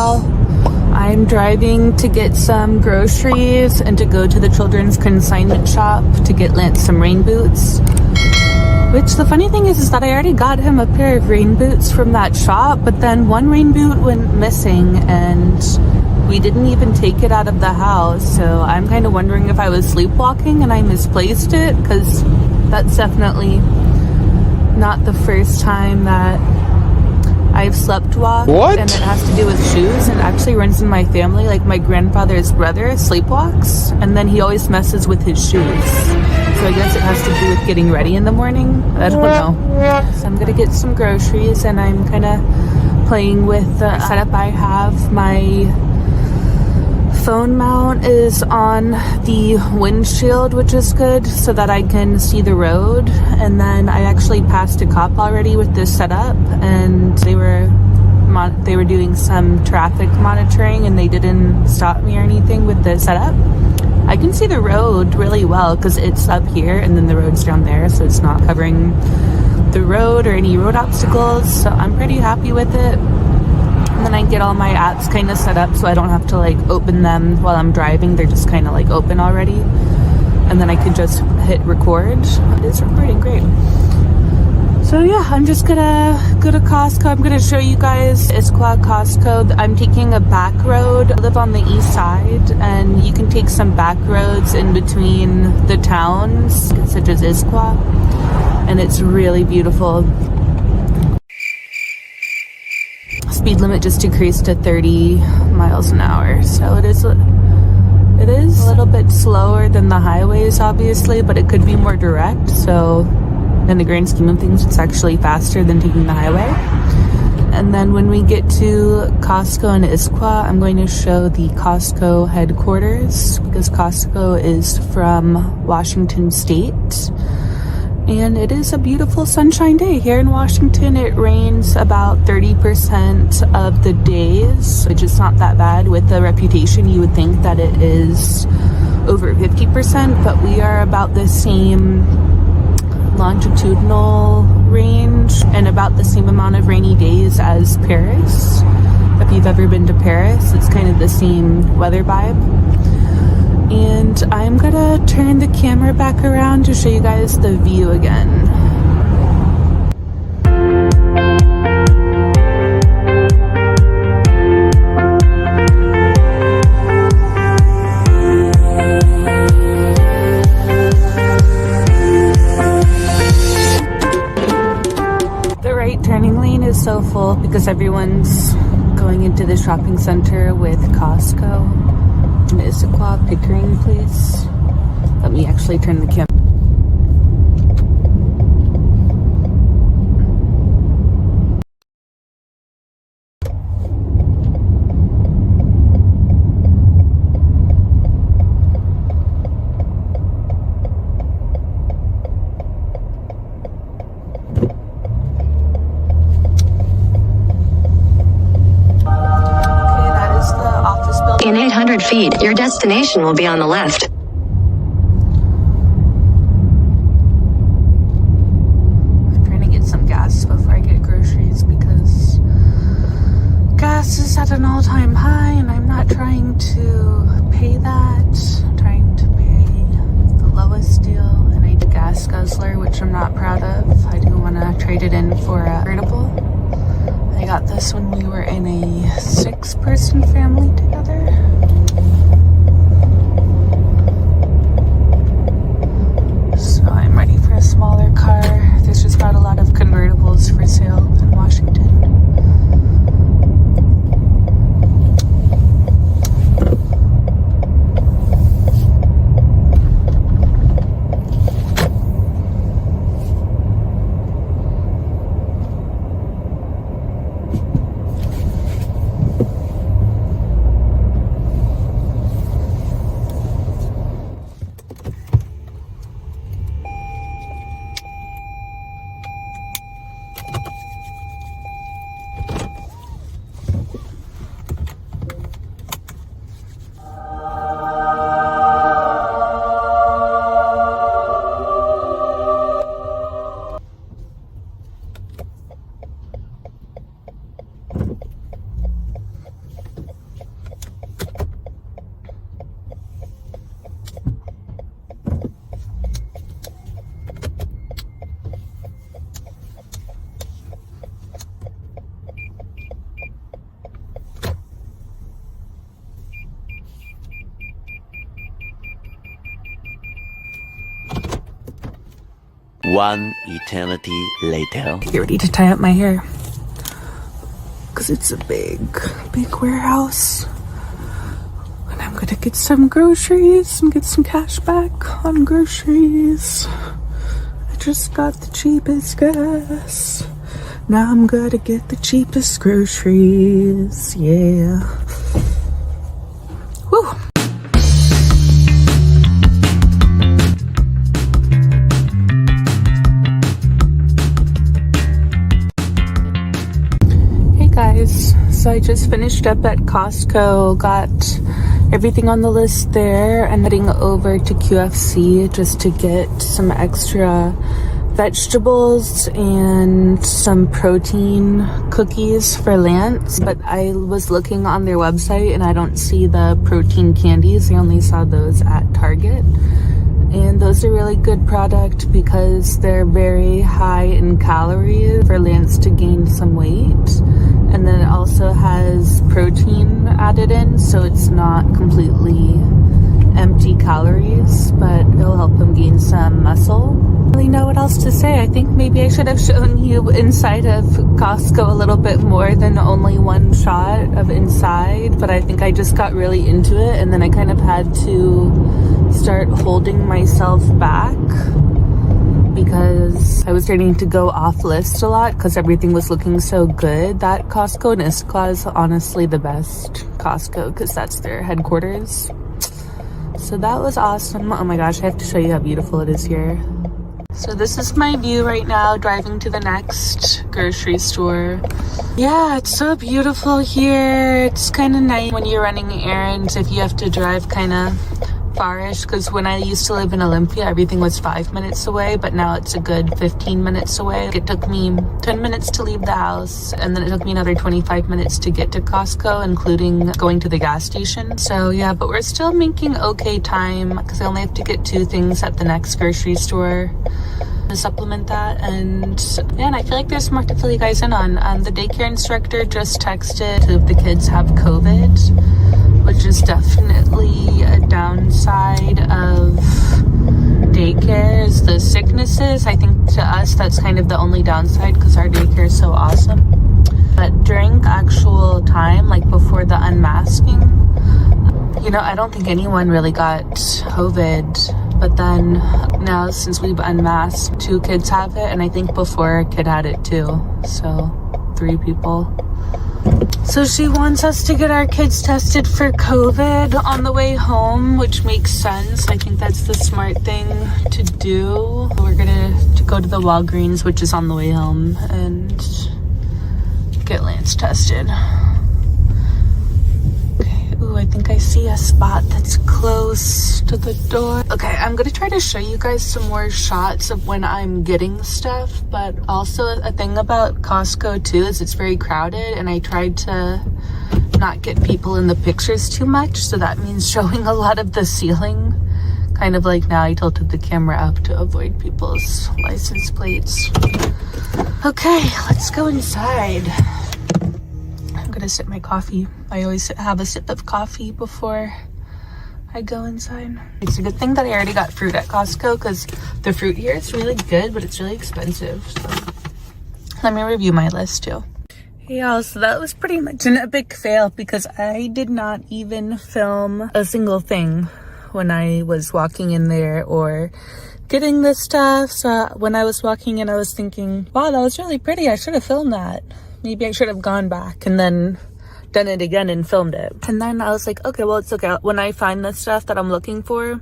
y'all. I'm driving to get some groceries and to go to the children's consignment shop to get Lance some rain boots. Which the funny thing is that I already got him a pair of rain boots from that shop, but then one rain boot went missing and we didn't even take it out of the house. So I'm kind of wondering if I was sleepwalking and I misplaced it, because that's definitely not the first time that I've sleptwalked. What? And it has to do with shoes, and actually runs in my family. Like my grandfather's brother sleepwalks and then he always messes with his shoes. So I guess it has to do with getting ready in the morning. I don't know. So I'm gonna get some groceries and I'm kind of playing with the setup I have. My phone mount is on the windshield, which is good so that I can see the road. And then I actually passed a cop already with this setup, and they were doing some traffic monitoring and they didn't stop me or anything with the setup. I can see the road really well because it's up here and then the road's down there, so it's not covering the road or any road obstacles. So I'm pretty happy with it. And then I get all my apps kind of set up so I don't have to like open them while I'm driving. They're just kind of like open already. And then I can just hit record. It's recording great. So yeah, I'm just gonna go to Costco. I'm gonna show you guys Issaquah Costco. I'm taking a back road. I live on the east side and you can take some back roads in between the towns, such as Issaquah. And it's really beautiful. Speed limit just decreased to 30 miles an hour, so it is a little bit slower than the highways, obviously, but it could be more direct. So in the grand scheme of things, it's actually faster than taking the highway. And then when we get to Costco in Issaquah, I'm going to show the Costco headquarters, because Costco is from Washington State. And it is a beautiful sunshine day here in Washington. It rains about 30% of the days, which is not that bad. With the reputation, you would think that it is over 50%, but we are about the same longitudinal range and about the same amount of rainy days as Paris. If you've ever been to Paris, it's kind of the same weather vibe. And I'm gonna turn the camera back around to show you guys the view again. The right turning lane is so full because everyone's going into the shopping center with Costco. Issaquah, Pickering, please. Let me actually turn the camera. In 800 feet, your destination will be on the left. I'm trying to get some gas before I get groceries because gas is at an all-time high and I'm not trying to pay that. I'm trying to pay the lowest deal, and I did a gas guzzler, which I'm not proud of. I do want to trade it in for a convertible. I got this when we were in a 6-person family together. So I'm ready for a smaller car. There's just not a lot of convertibles for sale in Washington. One eternity later. Get ready to tie up my hair. Because it's a big warehouse. And I'm gonna get some groceries and get some cash back on groceries. I just got the cheapest gas. Now I'm gonna get the cheapest groceries. Yeah. Woo! Guys, so I just finished up at Costco, got everything on the list there, and heading over to QFC just to get some extra vegetables and some protein cookies for Lance. But I was looking on their website and I don't see the protein candies. I only saw those at Target. And those are really good product because they're very high in calories for Lance to gain some weight. And then it also has protein added in, so it's not completely empty calories, but it'll help him gain some muscle. I don't really know what else to say. I think maybe I should have shown you inside of Costco a little bit more than only one shot of inside, but I think I just got really into it, and then I kind of had to start holding myself back because I was starting to go off list a lot because everything was looking so good. That Costco in Issaquah is honestly the best Costco because that's their headquarters. So that was awesome. Oh my gosh, I have to show you how beautiful it is here. So this is my view right now, driving to the next grocery store. Yeah, it's so beautiful here. It's kind of nice when you're running errands if you have to drive kind of farish, because when I used to live in Olympia, everything was 5 minutes away, but now it's a good 15 minutes away. It took me 10 minutes to leave the house, and then it took me another 25 minutes to get to Costco, including going to the gas station. So yeah, but we're still making okay time because I only have to get 2 things at the next grocery store to supplement that. And man, I feel like there's more to fill you guys in on. The daycare instructor just texted if the kids have COVID, which is definitely a downside of daycare, is the sicknesses. I think to us that's kind of the only downside because our daycare is so awesome. But during actual time, like before the unmasking, you know, I don't think anyone really got COVID. But then now since we've unmasked, 2 kids have it, and I think before a kid had it too. So 3 people. So she wants us to get our kids tested for COVID on the way home, which makes sense. I think that's the smart thing to do. We're gonna go to the Walgreens, which is on the way home, and get Lance tested. Okay, ooh, I think I see a spot that's close to the door. Okay, I'm gonna try to show you guys some more shots of when I'm getting stuff, but also a thing about Costco too is it's very crowded, and I tried to not get people in the pictures too much, so that means showing a lot of the ceiling. Kind of like now I tilted the camera up to avoid people's license plates. Okay, let's go inside. I'm gonna sip my coffee. I always have a sip of coffee before I go inside. It's a good thing that I already got fruit at Costco because the fruit here is really good, but it's really expensive. So let me review my list too. Hey y'all, so that was pretty much an epic fail because I did not even film a single thing when I was walking in there or getting this stuff. So when I was walking in, I was thinking, wow, that was really pretty. I should have filmed that. Maybe I should have gone back and then done it again and filmed it. And then I was like, okay, well, it's okay. When I find the stuff that I'm looking for,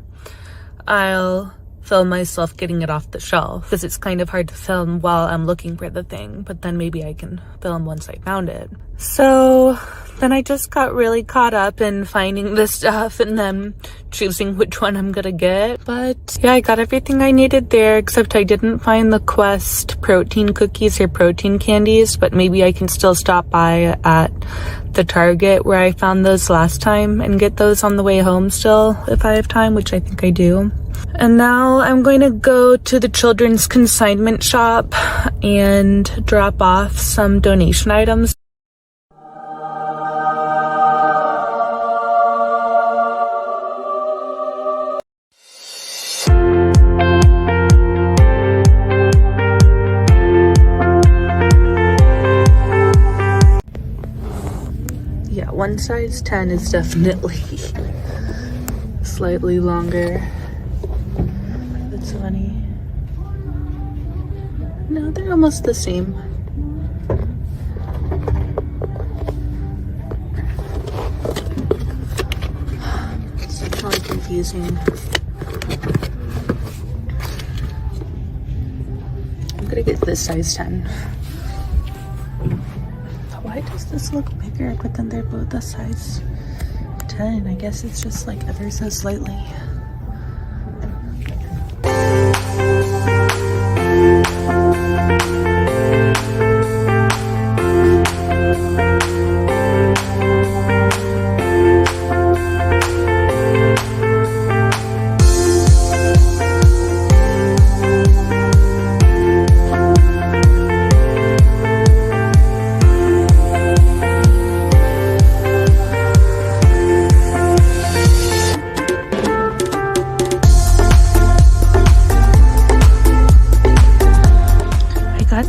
I'll film myself getting it off the shelf because it's kind of hard to film while I'm looking for the thing, but then maybe I can film once I found it. So then I just got really caught up in finding the stuff and then choosing which one I'm gonna get. But yeah, I got everything I needed there, except I didn't find the Quest protein cookies or protein candies, but maybe I can still stop by at the Target where I found those last time and get those on the way home still if I have time, which I think I do. And now I'm going to go to the children's consignment shop and drop off some donation items. one size 10 is definitely slightly longer. That's funny. No, they're almost the same. It's definitely confusing. I'm gonna get this size 10. Why does this look bigger, but then they're both a size 10? I guess it's just like ever so slightly.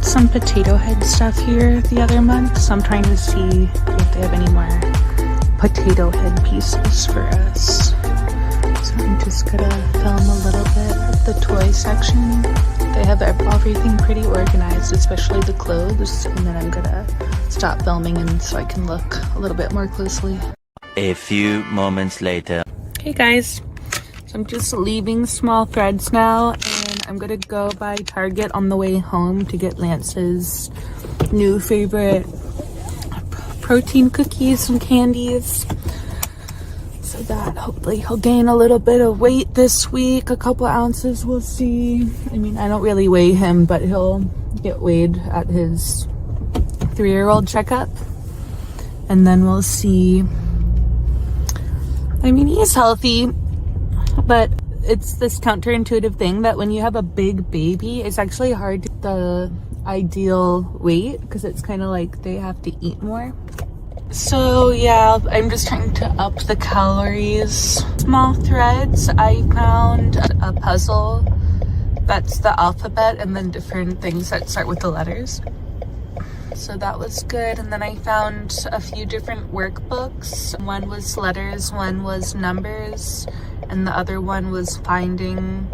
Some potato head stuff here the other month, so I'm trying to see if they have any more potato head pieces for us. So I'm just gonna film a little bit of the toy section. They have everything pretty organized, especially the clothes, and then I'm gonna stop filming and so I can look a little bit more closely. A few moments later. Hey guys, so I'm just leaving Small Threads now, and I'm gonna go by Target on the way home to get Lance's new favorite protein cookies and candies, so that hopefully he'll gain a little bit of weight this week, a couple ounces, we'll see. I mean, I don't really weigh him, but he'll get weighed at his 3-year-old checkup, and then we'll see. I mean, he's healthy, but it's this counterintuitive thing that when you have a big baby, it's actually hard to get the ideal weight because it's kind of like they have to eat more. So yeah, I'm just trying to up the calories. Small Threads, I found a puzzle that's the alphabet and then different things that start with the letters. So that was good. And then I found a few different workbooks. One was letters, one was numbers, and the other one was finding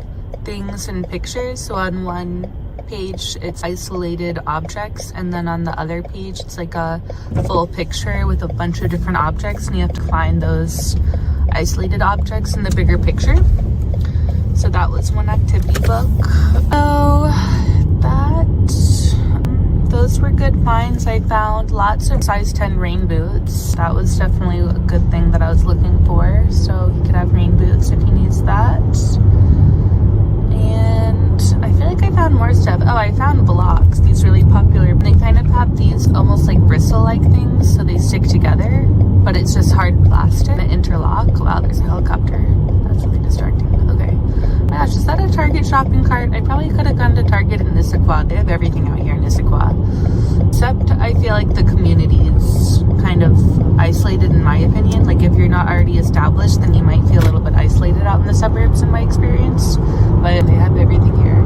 things in pictures. So on one page it's isolated objects, and then on the other page it's like a full picture with a bunch of different objects, and you have to find those isolated objects in the bigger picture. So that was one activity book. Oh, those were good finds. I found lots of size 10 rain boots. That was definitely a good thing that I was looking for. So he could have rain boots if he needs that. And I feel like I found more stuff. Oh, I found blocks. These really popular. They kind of have these almost like bristle-like things, so they stick together, but it's just hard plastic and interlock. Wow, there's a helicopter. That's really distracting. Okay. My gosh, is that a Target shopping cart? I probably could have gone to Target in Issaquah. They have everything out here in Issaquah. Except I feel like the community is kind of isolated in my opinion. Like if you're not already established, then you might feel a little bit isolated out in the suburbs in my experience. But they have everything here.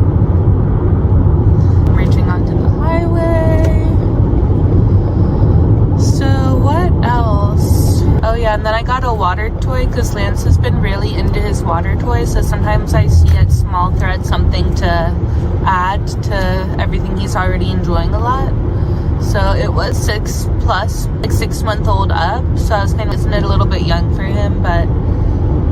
Reaching onto the highway. So what else? Oh yeah, and then I got a water toy because Lance has been really into his water toys. So sometimes I see at Small Thread something to add to everything he's already enjoying a lot. So it was 6+, like 6-month-old up. So I was kind of, isn't it a little bit young for him? But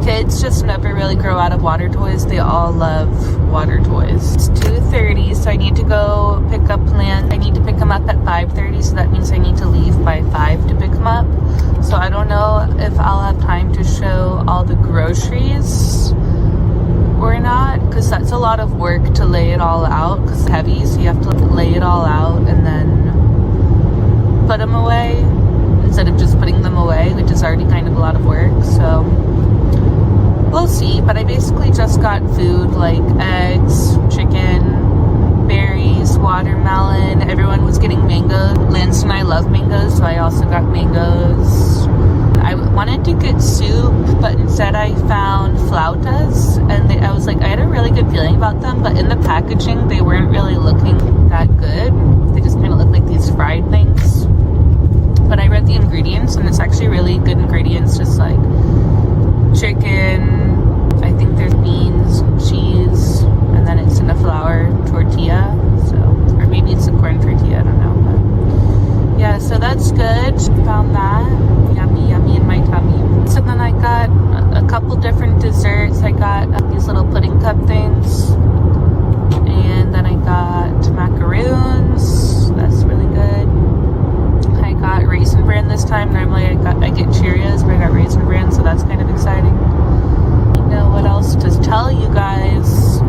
kids just never really grow out of water toys. They all love water toys. It's 2:30, so I need to go pick up Lance. I need to pick him up at 5:30, so that means I need to leave by 5 to pick him up. So I don't know if I'll have time to show all the groceries or not, because that's a lot of work to lay it all out, because it's heavy, so you have to lay it all out and then put them away instead of just putting them away, which is already kind of a lot of work. So we'll see. But I basically just got food like eggs, chicken, berries, watermelon. Everyone was getting mangoes. Lance and I love mangoes, so I also got mangoes. I wanted to get soup, but instead I found flautas, and I was like, I had a really good feeling about them, but in the packaging they weren't really looking that good. They just kind of looked like these fried things. but I read the ingredients and it's actually really good ingredients, just like chicken, I think there's beans, cheese, and then it's in a flour tortilla, so, or maybe it's a corn tortilla, I don't know, but yeah, so that's good. Found that yummy in my tummy. So then I got a couple different desserts. I got these little pudding cup things, and then I got macaroons. That's really good. I got Raisin Bran this time. Normally I get Cheerios, but I got Raisin Bran, so that's kind of exciting. You know what else to tell you guys?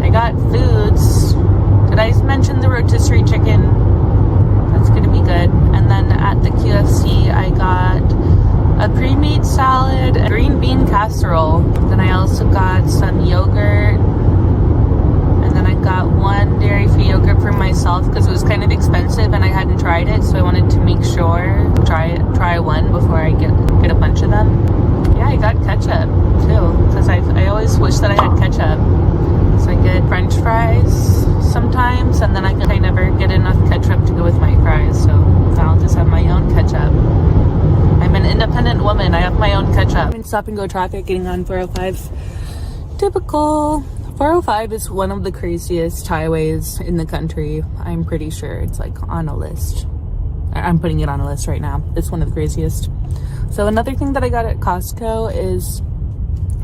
I got foods. Did I mention the rotisserie chicken? That's gonna be good. And then at the QFC I got a pre-made salad, a green bean casserole. Then I also got some yogurt, and then I got one dairy-free yogurt for myself because it was kind of expensive and I hadn't tried it, so I wanted to make sure try one before I get a bunch of them. Yeah, I got ketchup too because I always wish that I had ketchup. So I get French fries sometimes, and then I never get enough ketchup to go with my fries, so I'll just have my own ketchup. I'm an independent woman. I have my own ketchup. I'm in stop and go traffic getting on 405. Typical. 405 is one of the craziest highways in the country. I'm pretty sure it's like on a list. I'm putting it on a list right now. It's one of the craziest. So another thing that I got at Costco is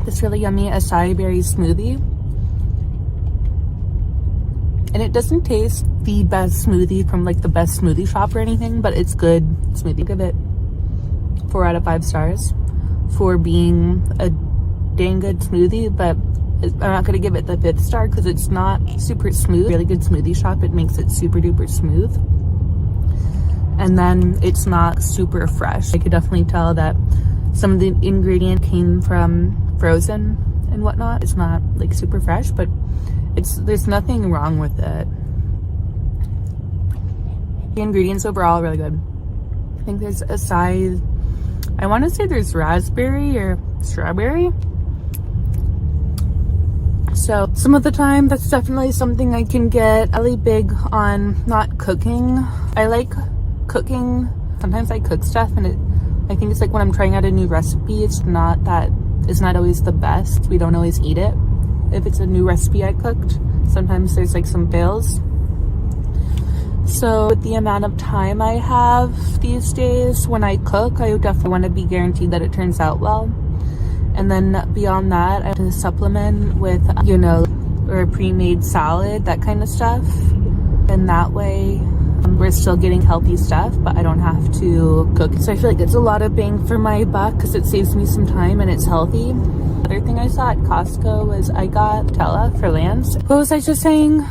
this really yummy acai berry smoothie. And it doesn't taste the best smoothie from like the best smoothie shop or anything, but it's good smoothie. Give it 4 out of 5 stars for being a dang good smoothie, but I'm not going to give it the 5th star because it's not super smooth. Really good smoothie shop, it makes it super duper smooth. And then it's not super fresh. I could definitely tell that some of the ingredient came from frozen and whatnot. It's not like super fresh, but there's nothing wrong with it. The ingredients overall are really good. I think there's acai. I want to say there's raspberry or strawberry. So some of the time that's definitely something I can get. Really big on not cooking. I like cooking. Sometimes I cook stuff and I think it's like when I'm trying out a new recipe, it's not always the best. We don't always eat it. If it's a new recipe I cooked, sometimes there's like some fails. So with the amount of time I have these days when I cook, I definitely want to be guaranteed that it turns out well. And then beyond that, I have to supplement with, or a pre-made salad, that kind of stuff. And that way we're still getting healthy stuff, but I don't have to cook. So I feel like it's a lot of bang for my buck because it saves me some time and it's healthy. Other thing I saw at Costco was I got Nutella for Lance. What was I just saying?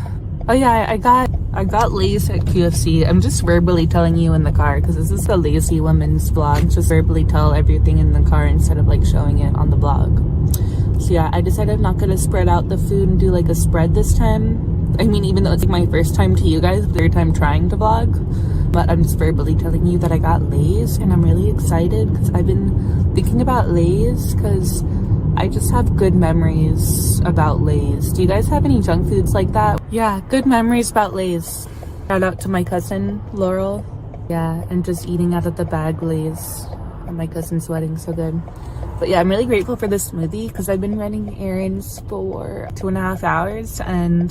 Oh yeah, I got Lay's at QFC. I'm just verbally telling you in the car because this is the lazy woman's vlog. Just verbally tell everything in the car instead of like showing it on the vlog. So yeah, I decided I'm not gonna spread out the food and do like a spread this time. I mean, even though it's like my first time to you guys, third time trying to vlog, but I'm just verbally telling you that I got Lay's and I'm really excited because I've been thinking about Lay's because I just have good memories about Lay's. Do you guys have any junk foods like that? Yeah, good memories about Lay's. Shout out to my cousin, Laurel. Yeah, and just eating out of the bag Lay's at my cousin's wedding, so good. But yeah, I'm really grateful for this smoothie because I've been running errands for 2.5 hours and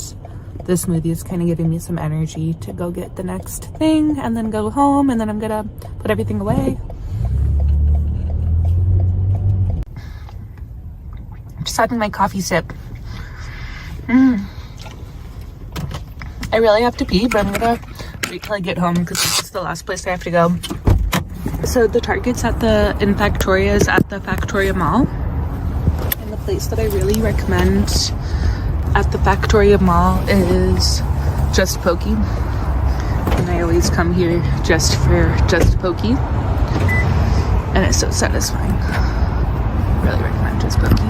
this smoothie is kind of giving me some energy to go get the next thing and then go home, and then I'm gonna put everything away. Just having my coffee sip. I really have to pee, but I'm gonna wait till I get home because this is the last place I have to go. So the Target's in Factoria is at the Factoria Mall. And the place that I really recommend at the Factoria Mall is Just Pokey. And I always come here just for Just Pokey. And it's so satisfying. Really recommend Just Pokey.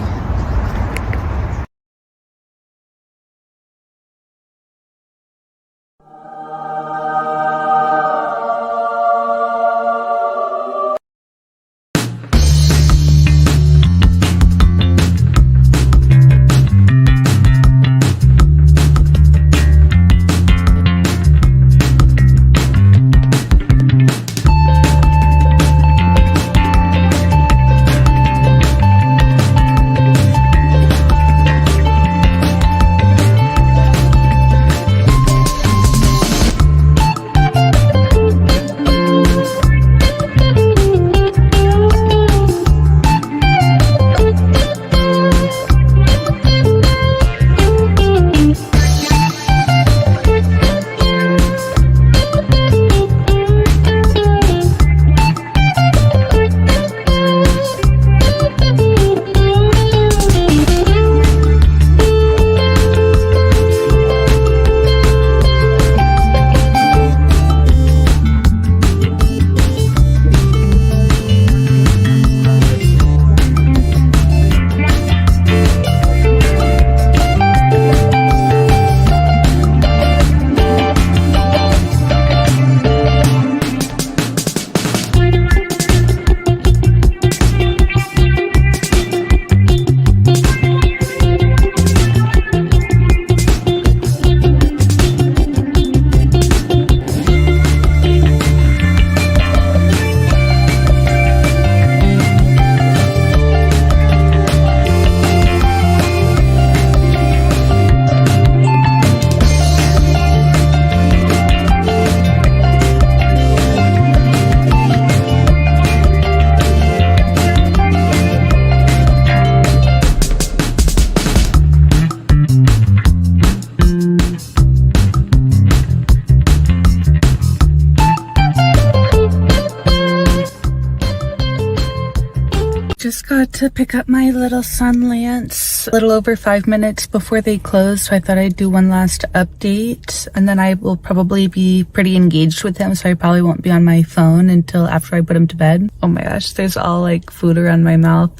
got to pick up my little son Lance a little over 5 minutes before they close, so I thought I'd do one last update, and then I will probably be pretty engaged with him, so I probably won't be on my phone until after I put him to bed. Oh my gosh, there's all like food around my mouth.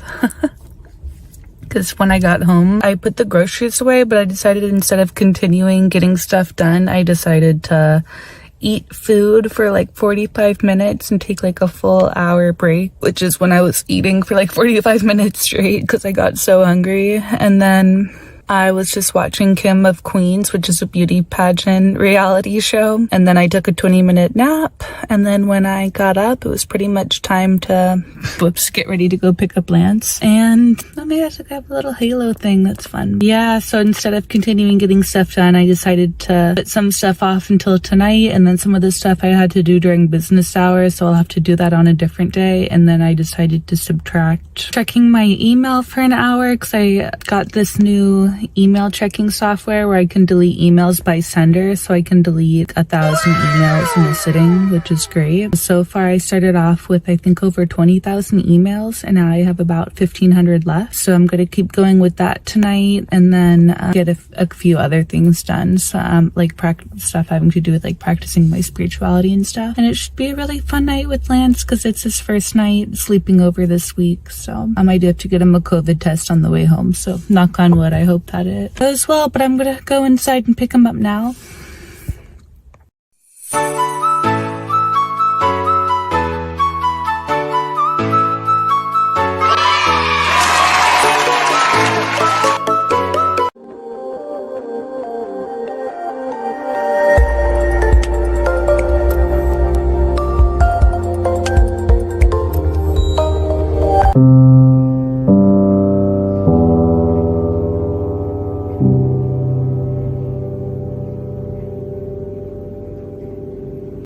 Because when I got home, I put the groceries away, but I decided instead of continuing getting stuff done, I decided to eat food for like 45 minutes and take like a full hour break, which is when I was eating for like 45 minutes straight because I got so hungry. And then I was just watching Kim of Queens, which is a beauty pageant reality show. And then I took a 20-minute nap. And then when I got up, it was pretty much time to, get ready to go pick up Lance. And oh my gosh, I have a little halo thing. That's fun. Yeah, so instead of continuing getting stuff done, I decided to put some stuff off until tonight. And then some of the stuff I had to do during business hours, so I'll have to do that on a different day. And then I decided to subtract checking my email for an hour because I got this new email checking software where I can delete emails by sender, so I can delete 1,000 emails in a sitting, which is great. So far I started off with I think over 20,000 emails, and now I have about 1,500 left, so I'm going to keep going with that tonight, and then get a few other things done, so like stuff having to do with like practicing my spirituality and stuff. And it should be a really fun night with Lance because it's his first night sleeping over this week, so I do have to get him a COVID test on the way home, so knock on wood, I hope that it goes well. But I'm gonna go inside and pick him up now.